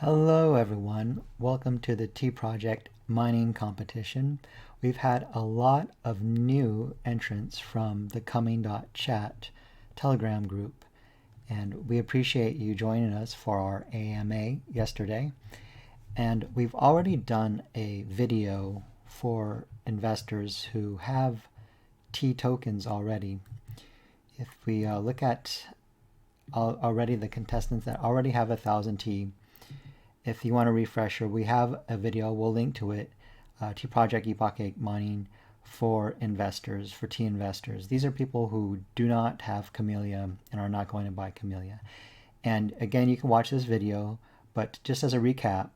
Hello everyone, welcome to the T Project mining competition. We've had a lot of new entrants from the coming.chat Telegram group, and we appreciate you joining us for our AMA yesterday. And we've already done a video for investors who have T tokens already. If we look at already the contestants that already have 1,000 T, if you want a refresher, we have a video, we'll link to it, T Project Epoch mining for investors, for T investors. These are people who do not have Camellia and are not going to buy Camellia. And again, you can watch this video, but just as a recap,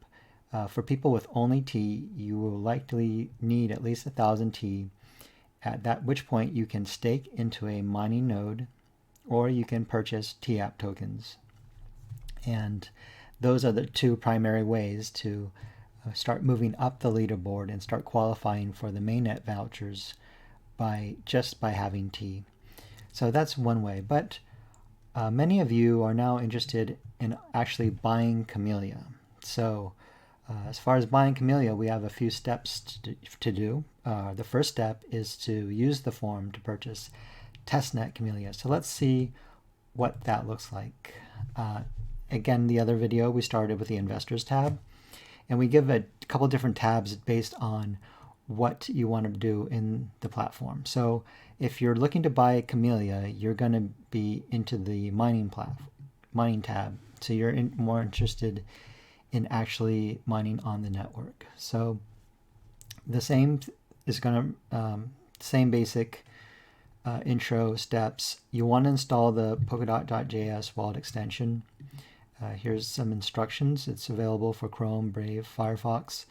for people with only T, you will likely need at least 1,000 T, at that which point you can stake into a mining node, or you can purchase TApp tokens. And those are the two primary ways to start moving up the leaderboard and start qualifying for the mainnet vouchers just by having T. So that's one way. But many of you are now interested in actually buying Camellia. So as far as buying Camellia, we have a few steps to do. The first step is to use the form to purchase testnet Camellia. So let's see what that looks like. Again, the other video, we started with the Investors tab, and we give a couple different tabs based on what you want to do in the platform. So if you're looking to buy Camellia, you're going to be into the mining tab. So you're more interested in actually mining on the network. So the same is going to, same basic intro steps. You want to install the polkadot.js wallet extension. Here's some instructions. It's available for Chrome, Brave, Firefox,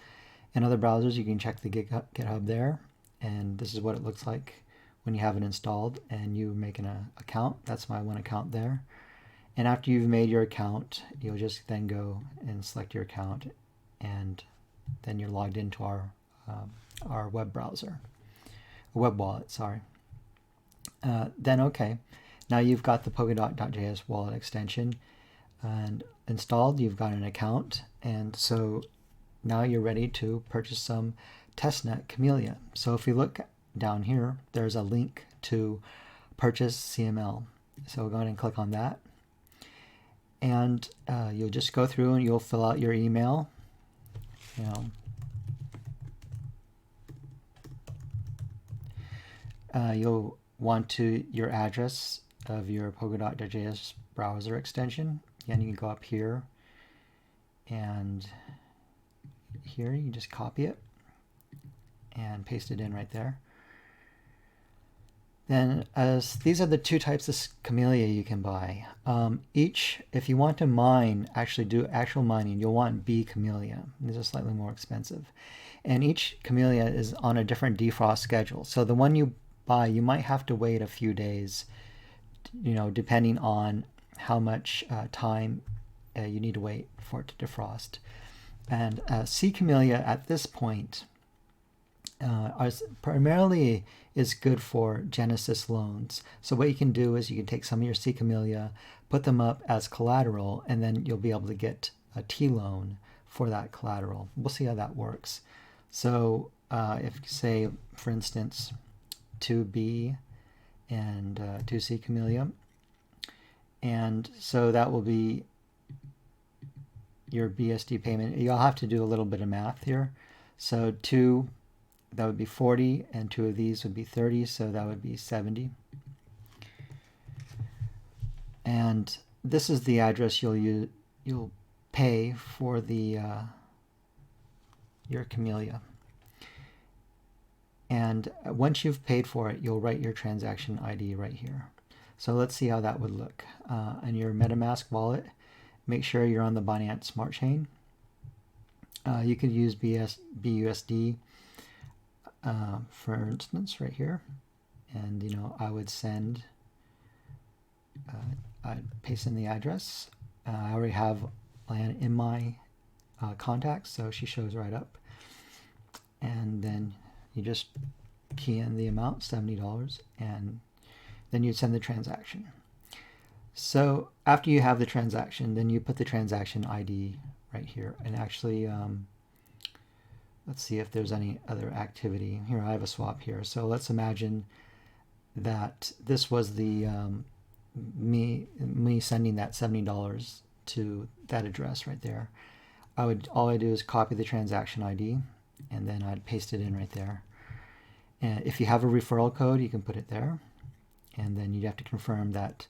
and other browsers. You can check the GitHub there. And this is what it looks like when you have it installed and you make an account. That's my one account there. And after you've made your account, you'll just then go and select your account, and then you're logged into our web browser, web wallet, sorry. Then okay, now you've got the polkadot.js wallet extension and installed, you've got an account, and so now you're ready to purchase some testnet Camellia. So if you look down here, there's a link to purchase CML. So we'll go ahead and click on that, and you'll just go through and you'll fill out your email. You'll want your address of your polkadot.js browser extension. Again, you can go up here, and here you just copy it and paste it in right there. Then these are the two types of Camellia you can buy. If you want to mine, actually do actual mining, you'll want B Camellia. These are slightly more expensive. And each Camellia is on a different defrost schedule. So the one you buy, you might have to wait a few days, depending on how much time you need to wait for it to defrost. And C Camellia at this point primarily is good for Genesis loans. So what you can do is you can take some of your C Camellia, put them up as collateral, and then you'll be able to get a T loan for that collateral. We'll see how that works. So if, say, for instance, 2B and 2C Camellia, and so that will be your BSD payment. You'll have to do a little bit of math here. So 2, that would be 40, and 2 of these would be 30, so that would be 70. And this is the address you'll pay for your Camellia. And once you've paid for it, you'll write your transaction ID right here. So let's see how that would look. On your MetaMask wallet, make sure you're on the Binance Smart Chain. You could use BUSD, for instance, right here. And, I would send, I'd paste in the address. I already have Lan in my contacts, so she shows right up. And then you just key in the amount, $70, and then you'd send the transaction. So after you have the transaction, then you put the transaction ID right here. And actually, let's see if there's any other activity. Here, I have a swap here. So let's imagine that this was the me sending that $70 to that address right there. All I do is copy the transaction ID, and then I'd paste it in right there. And if you have a referral code, you can put it there. And then you'd have to confirm that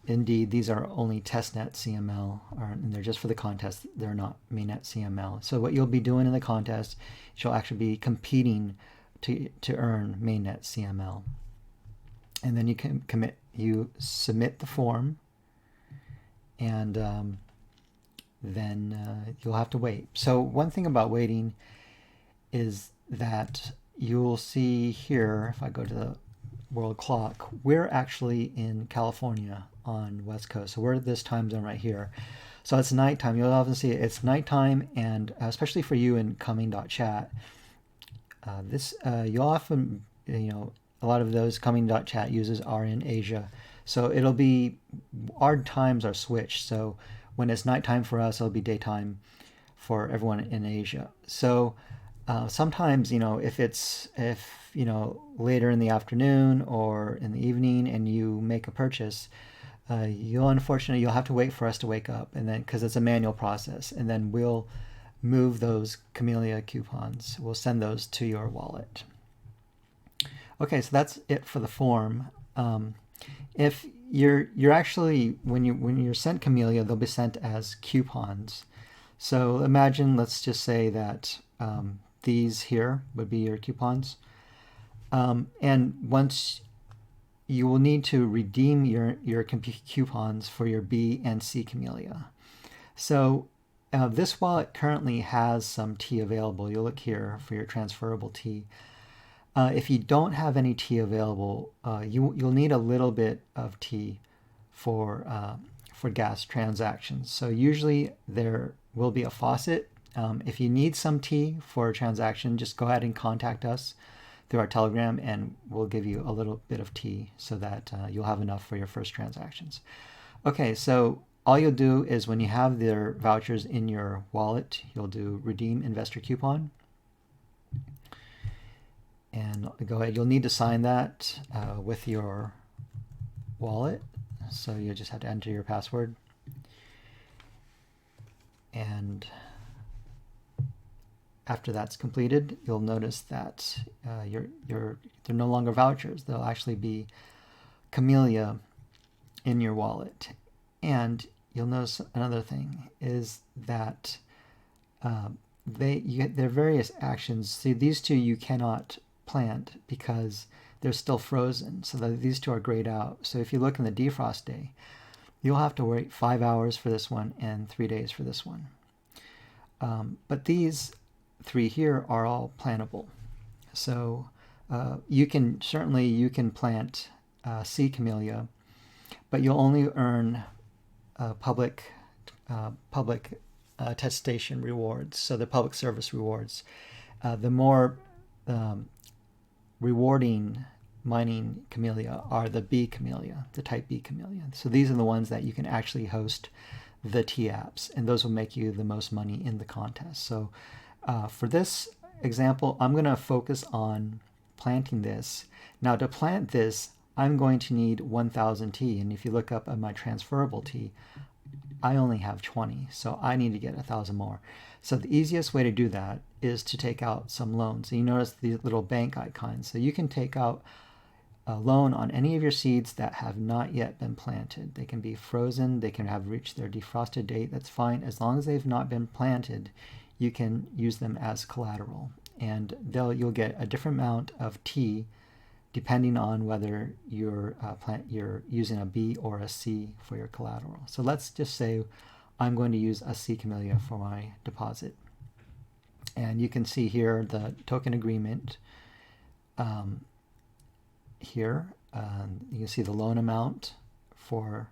indeed these are only testnet CML, and they're just for the contest. They're not mainnet CML. So what you'll be doing in the contest, you'll actually be competing to earn mainnet CML. And then you can you submit the form, and then you'll have to wait. So one thing about waiting is that you'll see here, if I go to the world clock, we're actually in California on West Coast. So we're at this time zone right here. So it's nighttime. You'll often see it's nighttime, and especially for you in coming.chat, you'll often, a lot of those coming.chat users are in Asia. So it'll be, our times are switched. So when it's nighttime for us, it'll be daytime for everyone in Asia. So sometimes, if later in the afternoon or in the evening and you make a purchase, you'll have to wait for us to wake up, and then, because it's a manual process, and then we'll move those Camellia coupons. We'll send those to your wallet. Okay, so that's it for the form. If you're actually, when you're sent Camellia, they'll be sent as coupons. So imagine, let's just say that these here would be your coupons. And once you will need to redeem your coupons for your B and C Camellia. So this wallet currently has some T available. You'll look here for your transferable T. If you don't have any T available, you'll need a little bit of T for gas transactions. So usually there will be a faucet. If you need some T for a transaction, just go ahead and contact us through our Telegram, and we'll give you a little bit of T so that you'll have enough for your first transactions. Okay, so all you'll do is when you have their vouchers in your wallet, you'll do redeem investor coupon. And go ahead, you'll need to sign that with your wallet. So you just have to enter your password. And after that's completed, you'll notice that they're no longer vouchers. They'll actually be Camellia in your wallet. And you'll notice another thing is that their various actions. See, these two you cannot plant because they're still frozen. So these two are grayed out. So if you look in the defrost day, you'll have to wait 5 hours for this one and 3 days for this one. But these three here are all plantable. So you can plant C Camellia, but you'll only earn public attestation rewards. So the public service rewards. The more rewarding mining Camellia are the B Camellia, the type B Camellia. So these are the ones that you can actually host the T-apps, and those will make you the most money in the contest. So for this example, I'm going to focus on planting this. Now to plant this, I'm going to need 1,000 T, and if you look up at my transferable T, I only have 20, so I need to get 1,000 more. So the easiest way to do that is to take out some loans. So you notice these little bank icons. So you can take out a loan on any of your seeds that have not yet been planted. They can be frozen, they can have reached their defrosted date, that's fine. As long as they've not been planted, you can use them as collateral. And you'll get a different amount of T depending on whether you're using a B or a C for your collateral. So let's just say I'm going to use a C Camellia for my deposit. And you can see here the token agreement here. You can see the loan amount for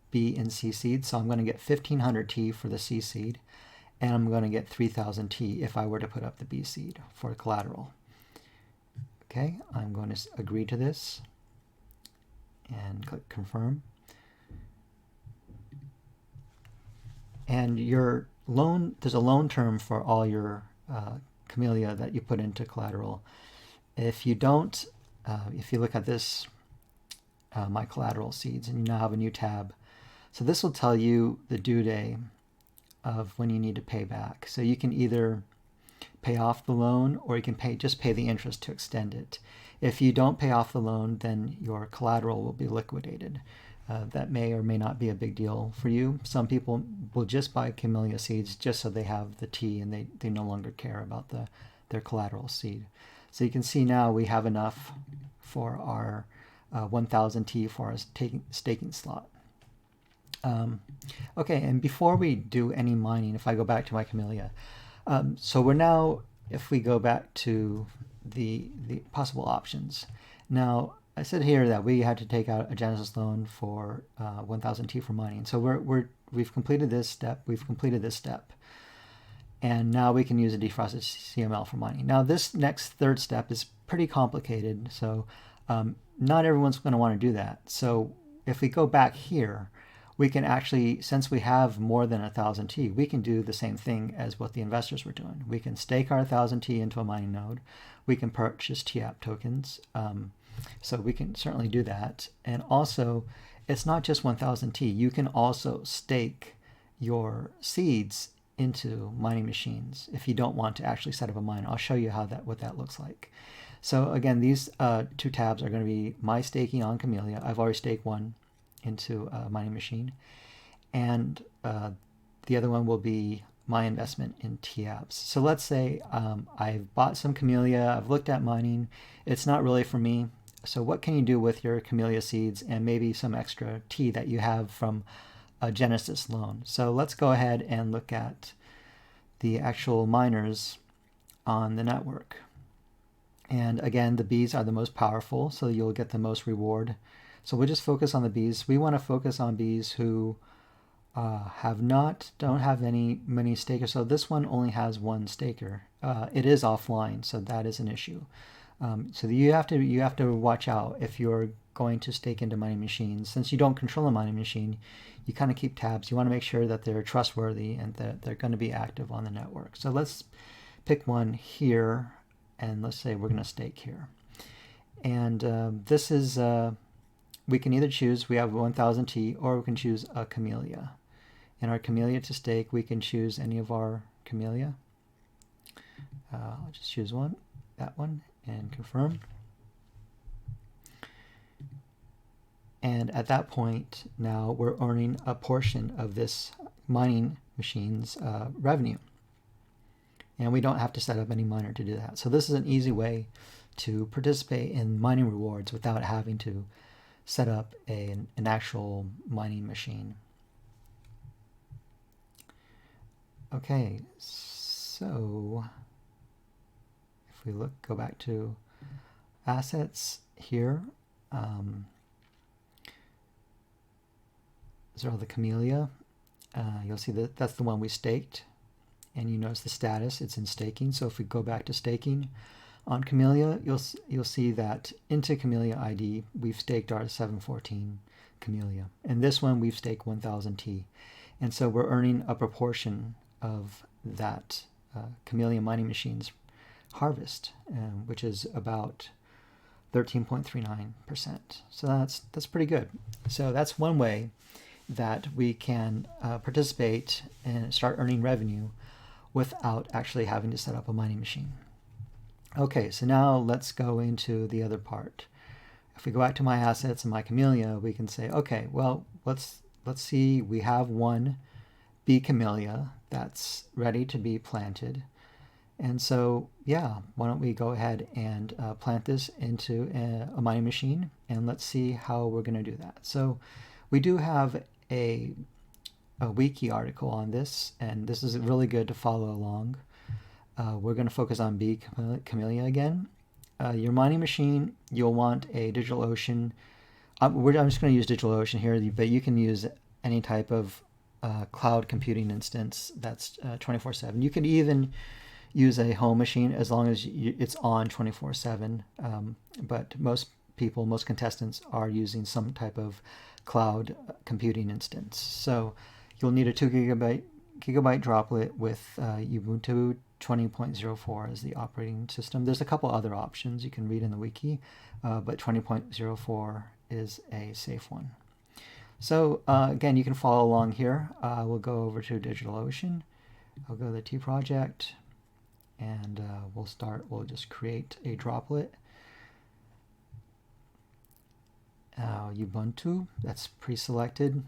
B and C seed. So I'm going to get 1,500 T for the C seed, and I'm going to get 3,000 T if I were to put up the B seed for collateral. Okay, I'm going to agree to this and click confirm. And your loan, there's a loan term for all your Camellia that you put into collateral. If you don't, if you look at this, my collateral seeds, and you now have a new tab. So this will tell you the due day of when you need to pay back. So you can either pay off the loan, or you can just pay the interest to extend it. If you don't pay off the loan, then your collateral will be liquidated. That may or may not be a big deal for you. Some people will just buy Camellia seeds just so they have the T, and they no longer care about their collateral seed. So you can see now we have enough for our 1000 T for our staking slot. Okay, and before we do any mining, if I go back to my Camellia, so we're now, if we go back to the possible options. Now, I said here that we had to take out a Genesis loan for 1000 T for mining. So we've completed this step, and now we can use a defrosted CML for mining. Now this next third step is pretty complicated, so not everyone's going to want to do that. So if we go back here, we can actually, since we have more than 1000 T, we can do the same thing as what the investors were doing. We can stake our 1000 T into a mining node. We can purchase TAP tokens. So we can certainly do that. And also, it's not just 1000 T. You can also stake your seeds into mining machines if you don't want to actually set up a mine. I'll show you what that looks like. So again, these two tabs are going to be my staking on Camellia. I've already staked one into a mining machine, and the other one will be my investment in TAPs. So let's say I've bought some Camellia, I've looked at mining, it's not really for me. So what can you do with your Camellia seeds and maybe some extra T that you have from a Genesis loan? So let's go ahead and look at the actual miners on the network. And again, the bees are the most powerful, so you'll get the most reward. So we'll just focus on the bees. We want to focus on bees who don't have many stakers. So this one only has one staker. It is offline, so that is an issue. So you have to watch out if you're going to stake into mining machines. Since you don't control a mining machine, you kind of keep tabs. You want to make sure that they're trustworthy and that they're going to be active on the network. So let's pick one here, and let's say we're going to stake here. And this is, we can either choose, we have 1000 T, or we can choose a Camellia. In our Camellia to stake, we can choose any of our Camellia. I'll just choose that one, and confirm. And at that point, now we're earning a portion of this mining machine's revenue. And we don't have to set up any miner to do that. So this is an easy way to participate in mining rewards without having to set up an actual mining machine. Okay, so if we go back to assets here, these are all the Camellia. You'll see that that's the one we staked, and you notice the status, it's in staking. So if we go back to staking on Camellia, you'll see that into Camellia ID, we've staked our 714 Camellia. And this one, we've staked 1000 T. And so we're earning a proportion of that Camellia mining machine's harvest, which is about 13.39%. So that's pretty good. So that's one way that we can participate and start earning revenue without actually having to set up a mining machine. Okay, so now let's go into the other part. If we go back to my assets and my Camellia, we can say, okay, well, let's see, we have one bee Camellia that's ready to be planted. And so, yeah, why don't we go ahead and plant this into a mining machine, and let's see how we're going to do that. So we do have a wiki article on this, and this is really good to follow along. We're going to focus on bee Camellia again. Your mining machine, you'll want a DigitalOcean. I'm just going to use DigitalOcean here, but you can use any type of cloud computing instance that's 24/7. You can even use a home machine as long as it's on 24/7. But most contestants are using some type of cloud computing instance. So you'll need a 2 gigabyte gigabyte droplet with Ubuntu 20.04 as the operating system. There's a couple other options you can read in the wiki, but 20.04 is a safe one. So again, you can follow along here. We'll go over to DigitalOcean. I'll go to the T project, and we'll just create a droplet. Ubuntu, that's pre-selected.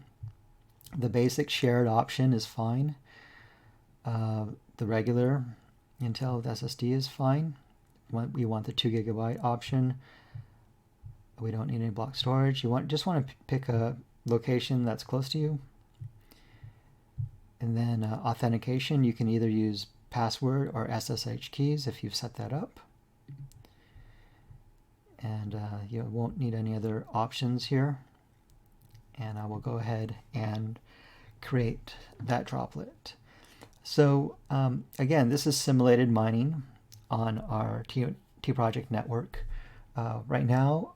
The basic shared option is fine. The regular Intel with SSD is fine. We want the 2 gigabyte option. We don't need any block storage. You just want to pick a location that's close to you. And then authentication, you can either use password or SSH keys if you've set that up. And you won't need any other options here. And I will go ahead and create that droplet. So again, this is simulated mining on our T project network. Right now,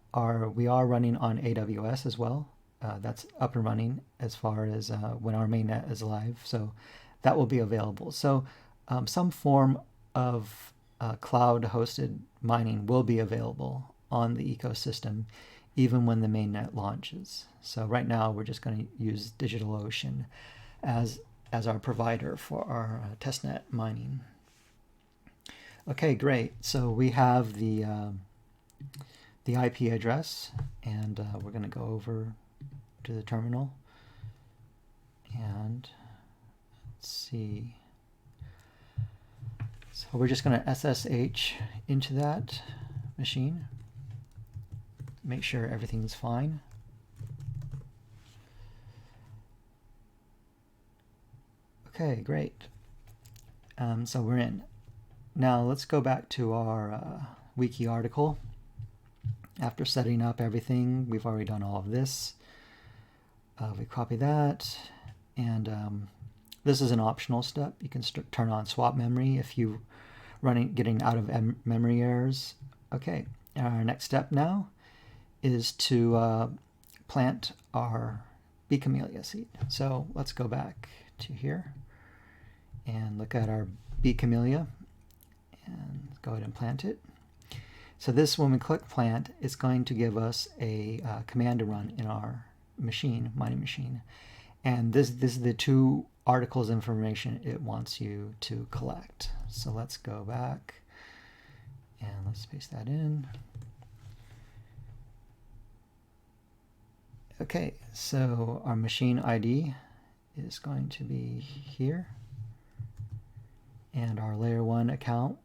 we are running on AWS as well. That's up and running as far as when our mainnet is live. So that will be available. So some form of cloud-hosted mining will be available on the ecosystem, even when the mainnet launches. So right now, we're just going to use DigitalOcean as our provider for our testnet mining. Okay, great. So we have the IP address, and we're going to go over to the terminal, and let's see. So we're just going to SSH into that machine. Make sure everything's fine. Okay, great. So we're in. Now let's go back to our wiki article. After setting up everything, we've already done all of this. We copy that, and this is an optional step. You can turn on swap memory if you getting out of memory errors. Okay, our next step now is to plant our bee camellia seed. So let's go back to here and look at our bee camellia and go ahead and plant it. So this, when we click plant, it's going to give us a command to run in our mining machine. And this is the 2 articles information it wants you to collect. So let's go back and let's paste that in. Okay, so our machine ID is going to be here, and our layer 1 account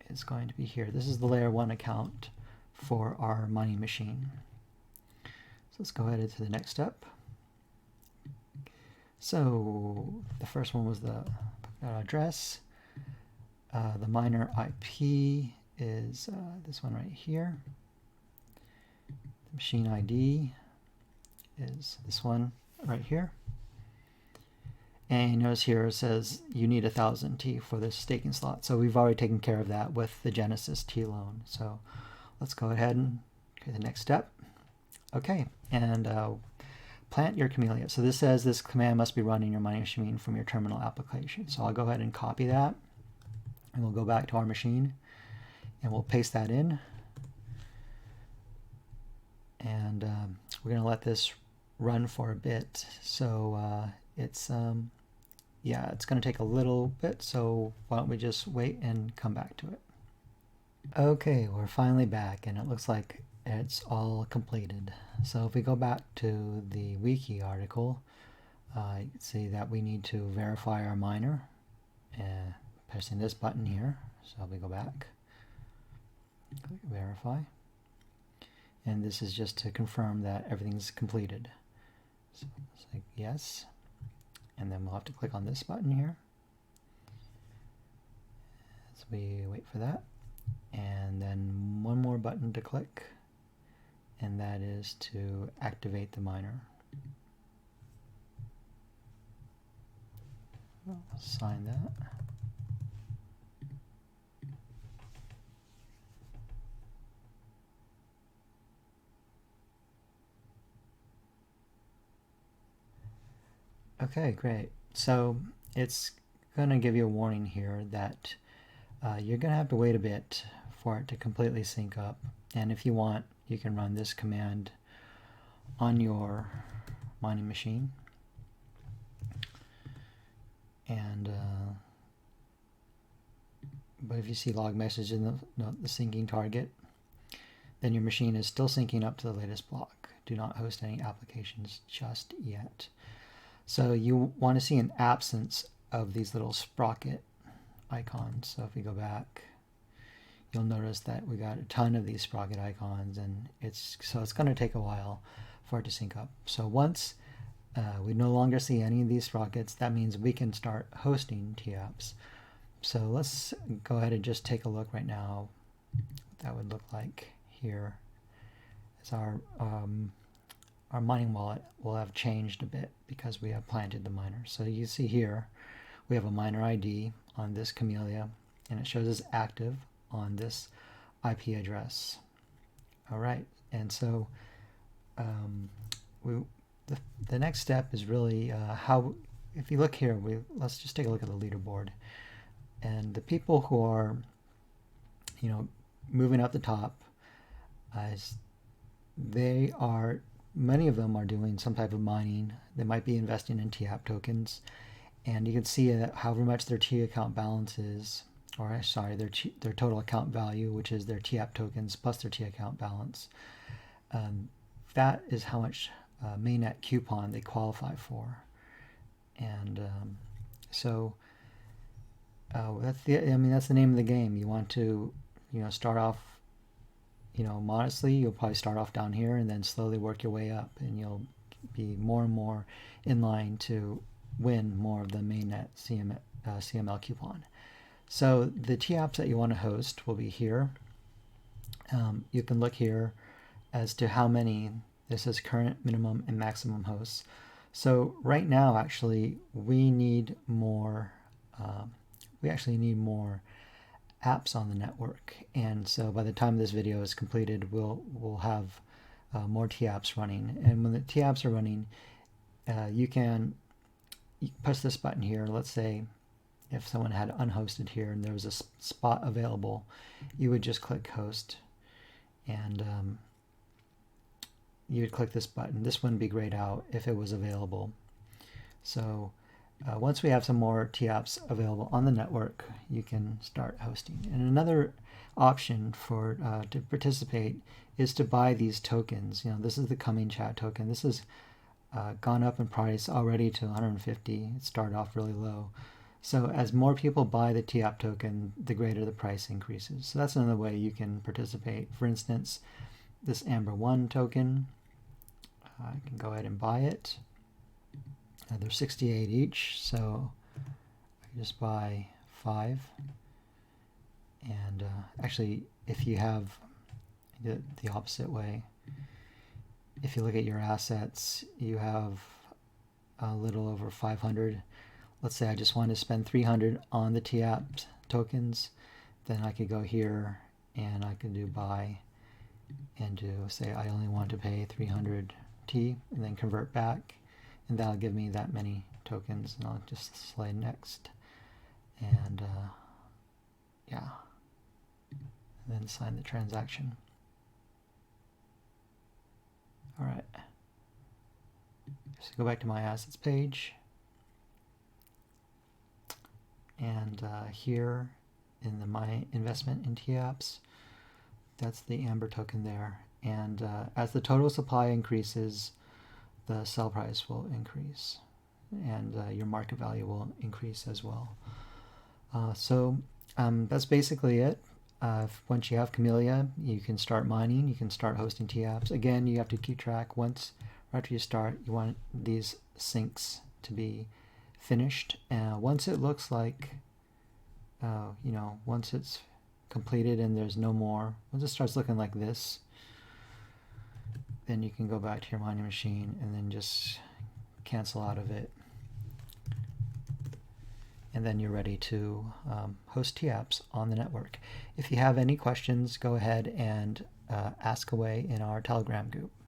is going to be here. This is the layer 1 account for our mining machine. So let's go ahead to the next step. So the first one was the address. The miner IP is this one right here. The machine ID is this one right here. And notice here it says you need 1,000 T for this staking slot. So we've already taken care of that with the Genesis T loan. So let's go ahead and do the next step. Okay, and plant your Camellia. So this says this command must be run in your mining machine from your terminal application. So I'll go ahead and copy that, and we'll go back to our machine, and we'll paste that in. And we're going to let this run for a bit. So it's going to take a little bit, so why don't we just wait and come back to it. Okay, we're finally back, and it looks like it's all completed. So if we go back to the wiki article, you can see that we need to verify our miner, pressing this button here. So we go back, click verify, and this is just to confirm that everything's completed. So it's like yes. And then we'll have to click on this button here. So we wait for that. And then one more button to click, and that is to activate the miner. I'll sign that. Okay, great. So it's going to give you a warning here that you're going to have to wait a bit for it to completely sync up. And if you want, you can run this command on your mining machine. And but if you see log message in the syncing target, then your machine is still syncing up to the latest block. Do not host any applications just yet. So you want to see an absence of these little sprocket icons. So if we go back, you'll notice that we got a ton of these sprocket icons, and it's going to take a while for it to sync up. So once we no longer see any of these sprockets, that means we can start hosting TApps. So let's go ahead and just take a look right now what that would look like here. As our mining wallet will have changed a bit because we have planted the miner. So you see here we have a miner ID on this Camellia, and it shows as active on this IP address. All right, and so the next step is really how, if you look here, let's just take a look at the leaderboard. And the people who are, moving up the top, many of them are doing some type of mining. They might be investing in TApp tokens, and you can see however much their T account balance is, or sorry, their total account value, which is their TApp tokens plus their T account balance. That is how much mainnet coupon they qualify for, and so that's the name of the game. You want to start off modestly. You'll probably start off down here and then slowly work your way up, and you'll be more and more in line to win more of the mainnet CML coupon. So the TApps that you want to host will be here. You can look here as to how many. This is current, minimum, and maximum hosts. So right now, actually, we need more. We actually need more apps on the network, and so by the time this video is completed, we'll have more TApps running. And when the TApps are running, you push this button here. Let's say if someone had unhosted here and there was a spot available, you would just click host, and you would click this button. This wouldn't be grayed out if it was available. So once we have some more TApps available on the network, you can start hosting. And another option for to participate is to buy these tokens. This is the coming chat token. This has gone up in price already to 150. It started off really low. So as more people buy the TApp token, the greater the price increases. So that's another way you can participate. For instance, this Amber 1 token, I can go ahead and buy it. They're 68 each, so I can just buy 5. And actually, if you have the opposite way, if you look at your assets, you have a little over 500. Let's say I just want to spend 300 on the TApp tokens, then I could go here and I could do buy and do, say I only want to pay 300 T, and then convert back, and that'll give me that many tokens, and I'll just slide next, and yeah, and then sign the transaction. All right, so go back to my assets page, and here in my investment in TApps, that's the Amber token there, and as the total supply increases, the sell price will increase, and your market value will increase as well. So that's basically it. Once you have Camellia, you can start mining, you can start hosting TApps. Again, you have to keep track. Once after you start, you want these syncs to be finished. Once it looks like, once it's completed and there's no more, once it starts looking like this, then you can go back to your mining machine and then just cancel out of it. And then you're ready to host TApps on the network. If you have any questions, go ahead and ask away in our Telegram group.